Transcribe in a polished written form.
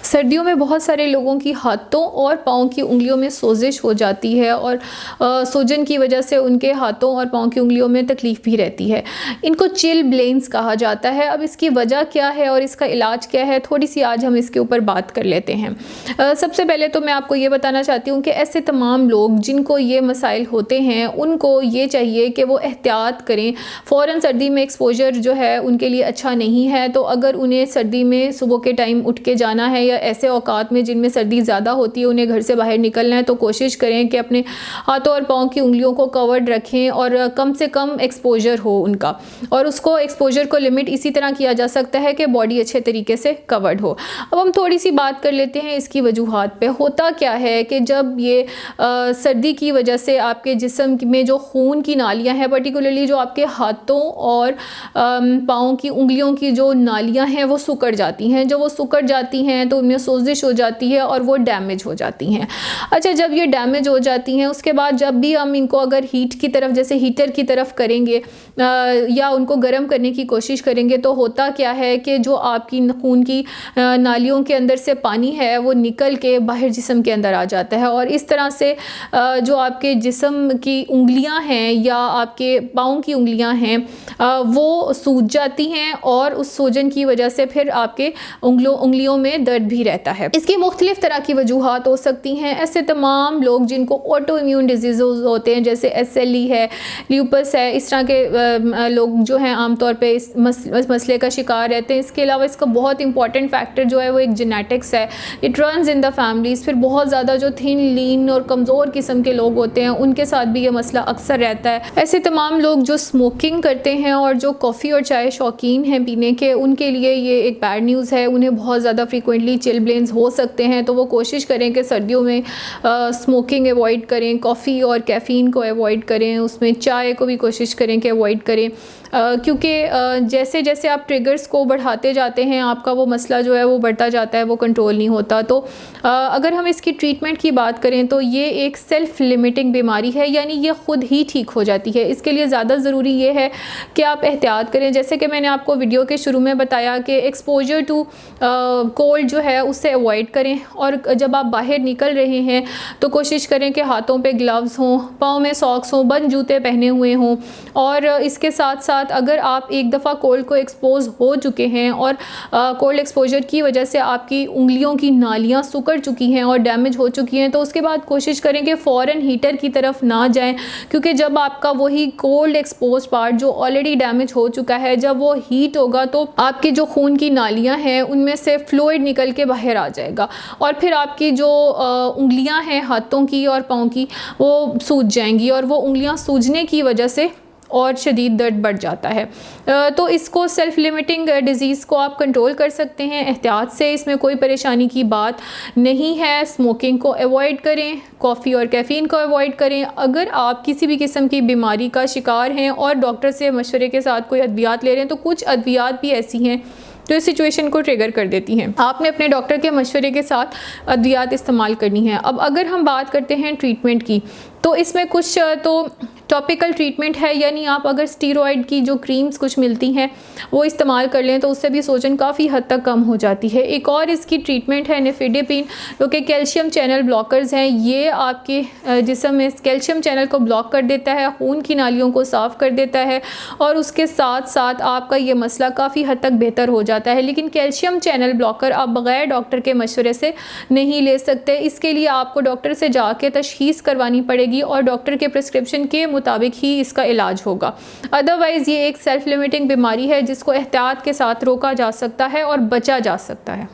सर्दियों में बहुत सारे लोगों की हाथों और पाँव की उंगलियों में सोजिश हो जाती है और सूजन की वजह से उनके हाथों और पाँव की उंगलियों में तकलीफ़ भी रहती है। इनको चिलब्लेन्स कहा जाता है। अब इसकी वजह क्या है और इसका इलाज क्या है, थोड़ी सी आज हम इसके ऊपर बात कर लेते हैं। सबसे पहले तो मैं आपको ये बताना चाहती हूँ कि ऐसे तमाम लोग जिनको ये मसाइल होते हैं उनको ये चाहिए कि वो एहतियात करें। फ़ौरन सर्दी में एक्सपोजर जो है उनके लिए अच्छा नहीं है, तो अगर उन्हें सर्दी में सुबह के टाइम उठ के जाना है या ऐसे औकात में जिनमें सर्दी ज़्यादा होती है उन्हें घर से बाहर निकलना है, तो कोशिश करें कि अपने हाथों और पाँव की उंगलियों को कवर्ड रखें और कम से कम एक्सपोजर हो उनका। और उसको एक्सपोजर को लिमिट इसी तरह किया जा सकता है कि बॉडी अच्छे तरीके से कवर्ड हो। अब हम थोड़ी सी बात कर लेते हैं इसकी वजूहात पे। होता क्या है कि जब ये सर्दी की वजह से आपके जिस्म में जो खून की नालियाँ हैं, पर्टिकुलरली जो आपके हाथों और पाँव की उंगलियों की जो नालियाँ हैं वो सिकुड़ जाती हैं। जब वो सिकुड़ जाती हैं तो उनमें सोजिश हो जाती है और वो डैमेज हो जाती हैं। अच्छा, जब ये डैमेज हो जाती हैं उसके बाद जब भी हम इनको अगर हीट की तरफ, जैसे हीटर की तरफ करेंगे या उनको गर्म करने की कोशिश करेंगे, तो होता क्या है कि जो आपकी खून की नालियों के अंदर से पानी है वो निकल के बाहर जिस्म के अंदर आ जाता है और इस तरह से जो आपके जिस्म की उंगलियां हैं या आपके पाँव की उंगलियां हैं वो सूज जाती हैं और उस सूजन की वजह से फिर आपके उंगलियों में दर्द भी रहता है। इसकी मुख्तलिफ तरह की वजूहात हो सकती हैं। ऐसे तमाम लोग जिनको ऑटो इम्यून डिजीज़ होते हैं, जैसे SLE है, ल्यूपस है, इस तरह के लोग जो हैं आमतौर पे इस मसले का शिकार रहते हैं। इसके अलावा इसका बहुत इंपॉर्टेंट फैक्टर जो है वो एक जेनेटिक्स है। It runs in the families. फिर बहुत ज़्यादा जो थिन, लीन और कमज़ोर किस्म के लोग होते हैं उनके साथ भी ये मसला अक्सर रहता है। ऐसे तमाम लोग जो स्मोकिंग करते हैं और जो कॉफ़ी और चाय शौकीन हैं पीने के, उनके लिए ये एक बैड न्यूज़ है। उन्हें बहुत ज़्यादा फ्रीक्वेंटली चिलब्लेन्स हो सकते हैं, तो वो कोशिश करें कि सर्दियों में स्मोकिंग अवॉइड करें, कॉफ़ी और कैफ़ीन को अवॉइड करें, उसमें चाय को भी कोशिश करें कि अवॉइड करें, क्योंकि जैसे जैसे आप ट्रिगर्स को बढ़ाते जाते हैं आपका वो मसला जो है वो बढ़ता जाता है, वो कंट्रोल नहीं होता। तो अगर हम इसकी ट्रीटमेंट की बात करें तो ये एक सेल्फ़ लिमिटिंग बीमारी है, यानी ये ख़ुद ही ठीक हो जाती है। इसके लिए ज़्यादा ज़रूरी ये है कि आप एहतियात करें। जैसे कि मैंने आपको वीडियो के शुरू में बताया कि एक्सपोजर टू कोल्ड जो है उससे अवॉइड करें और जब आप बाहर निकल रहे हैं तो कोशिश करें कि हाथों पे ग्लव्स हों, पाँव में सॉक्स हों, बंद जूते पहने हुए हों। और इसके साथ साथ अगर आप एक दफ़ा कोल्ड को एक्सपोज हो चुके हैं और कोल्ड एक्सपोजर की वजह से आपकी उंगलियों की नालियाँ सिकुड़ चुकी हैं और डैमेज हो चुकी हैं, तो उसके बाद कोशिश करें कि फ़ौरन हीटर की तरफ ना जाएं, क्योंकि जब आपका वही कोल्ड एक्सपोज पार्ट जो ऑलरेडी डैमेज हो चुका है, जब वो हीट होगा तो आपकी जो खून की नालियाँ हैं उनमें से फ्लूइड निकल के बाहर आ जाएगा और फिर आपकी जो उंगलियाँ हैं हाथों की और पाँव की वो सूज जाएंगी और वो उंगलियाँ सूजने की वजह से और शदीद दर्द बढ़ जाता है। तो इसको सेल्फ़ लिमिटिंग डिज़ीज़ को आप कंट्रोल कर सकते हैं एहतियात से, इसमें कोई परेशानी की बात नहीं है। स्मोकिंग को अवॉइड करें, कॉफ़ी और कैफ़ीन को अवॉइड करें। अगर आप किसी भी किस्म की बीमारी का शिकार हैं और डॉक्टर से मशवरे के साथ कोई अद्वियात ले रहे हैं, तो कुछ अद्वियात भी ऐसी हैं जो इस सिचुएशन को ट्रिगर कर देती हैं। आपने अपने डॉक्टर के मशवरे के साथ अद्वियात इस्तेमाल करनी है। अब अगर हम बात करते हैं ट्रीटमेंट की, तो इसमें कुछ तो टॉपिकल ट्रीटमेंट है, यानी आप अगर स्टीरॉयड की जो क्रीम्स कुछ मिलती हैं वो इस्तेमाल कर लें तो उससे भी सूजन काफ़ी हद तक कम हो जाती है। एक और इसकी ट्रीटमेंट है निफेडेपिन, जो कि कैल्शियम चैनल ब्लॉकर्स हैं। ये आपके जिस्म में कैल्शियम चैनल को ब्लॉक कर देता है, खून की नालियों को साफ़ कर देता है और उसके साथ साथ आपका ये मसला काफ़ी हद तक बेहतर हो जाता है। लेकिन कैल्शियम चैनल ब्लॉकर आप बग़ैर डॉक्टर के मशवरे से नहीं ले सकते। इसके लिए आपको डॉक्टर से जाके तशख़ीस करवानी पड़ेगी और डॉक्टर के प्रिस्क्रिप्शन के मुताबिक ही इसका इलाज होगा। अदरवाइज़ ये एक सेल्फ़ लिमिटिंग बीमारी है जिसको एहतियात के साथ रोका जा सकता है और बचा जा सकता है।